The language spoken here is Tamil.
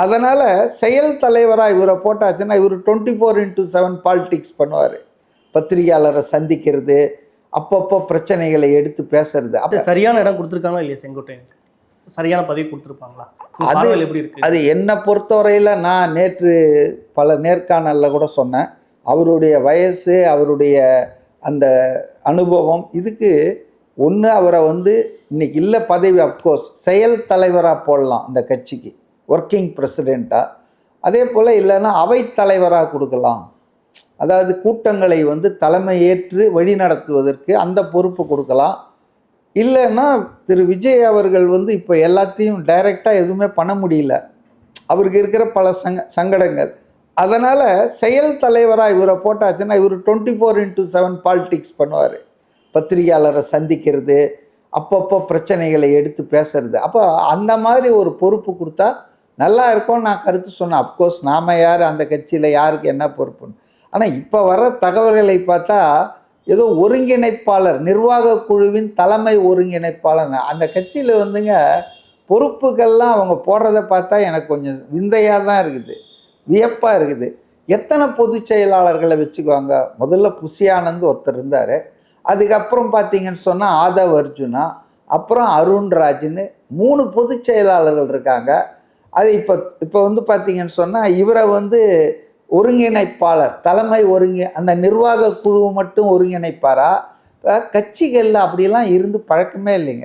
அதனால் செயல் தலைவராக இவரை போட்டாச்சுன்னா இவர் 24x7 பாலிடிக்ஸ் பண்ணுவார். பத்திரிகையாளரை சந்திக்கிறது, அப்பப்போ பிரச்சனைகளை எடுத்து பேசுறது. அப்போ சரியான இடம் கொடுத்துருக்காங்களா இல்லையா செங்கோட்டையனுக்கு? சரியான பதவி கொடுத்துருப்பாங்களா? அது எப்படி இருக்கு? அது என்னை பொறுத்தவரையில் நான் நேற்று பல நேர்காணலில் கூட சொன்னேன், அவருடைய வயசு, அவருடைய அந்த அனுபவம் இதுக்கு ஒன்று அவரை இன்னைக்கு இல்லை பதவி, அப்கோர்ஸ் செயல் தலைவராக போடலாம் அந்த கட்சிக்கு, ஒர்க்கிங் பிரசிடெண்ட்டாக. அதே போல் இல்லைன்னா அவைத்தலைவராக கொடுக்கலாம். அதாவது கூட்டங்களை தலைமை ஏற்று வழி நடத்துவதற்கு அந்த பொறுப்பு கொடுக்கலாம். இல்லைன்னா திரு விஜய் அவர்கள் இப்போ எல்லாத்தையும் டைரெக்டாக எதுவுமே பண்ண முடியல, அவருக்கு இருக்கிற பல சங்கடங்கள். அதனால் செயல் தலைவராக இவரை போட்டாச்சுன்னா இவர் 24x7 பாலிடிக்ஸ் பண்ணுவார். பத்திரிகையாளரை சந்திக்கிறது, அப்பப்போ பிரச்சனைகளை எடுத்து பேசுறது. அப்போ அந்த மாதிரி ஒரு பொறுப்பு கொடுத்தா நல்லா இருக்கும்னு நான் கருத்து சொன்னேன். அப்கோர்ஸ் நாம் யார், அந்த கட்சியில் யாருக்கு என்ன பொறுப்புன்னு. ஆனால் இப்போ வர தகவல்களை பார்த்தா ஏதோ ஒருங்கிணைப்பாளர், நிர்வாக குழுவின் தலைமை ஒருங்கிணைப்பாளர் அந்த கட்சியில் பொறுப்புகள்லாம் அவங்க போடுறத பார்த்தா எனக்கு கொஞ்சம் விந்தையாக தான் இருக்குது, வியப்பாக இருக்குது. எத்தனை பொதுச் செயலாளர்களை வச்சுக்குவாங்க? முதல்ல புஷி ஆனந்த் ஒருத்தர் இருந்தார், அதுக்கப்புறம் பார்த்தீங்கன்னு சொன்னால் ஆதவ் அர்ஜுனா, அப்புறம் அருண்ராஜ்னு 3 பொதுச் செயலாளர்கள் இருக்காங்க. அது இப்போ பார்த்தீங்கன்னு சொன்னால் இவரை ஒருங்கிணைப்பாளர், தலைமை அந்த நிர்வாக குழு மட்டும் ஒருங்கிணைப்பாரா? கட்சிகளில் அப்படிலாம் இருந்து பழக்கமே இல்லைங்க.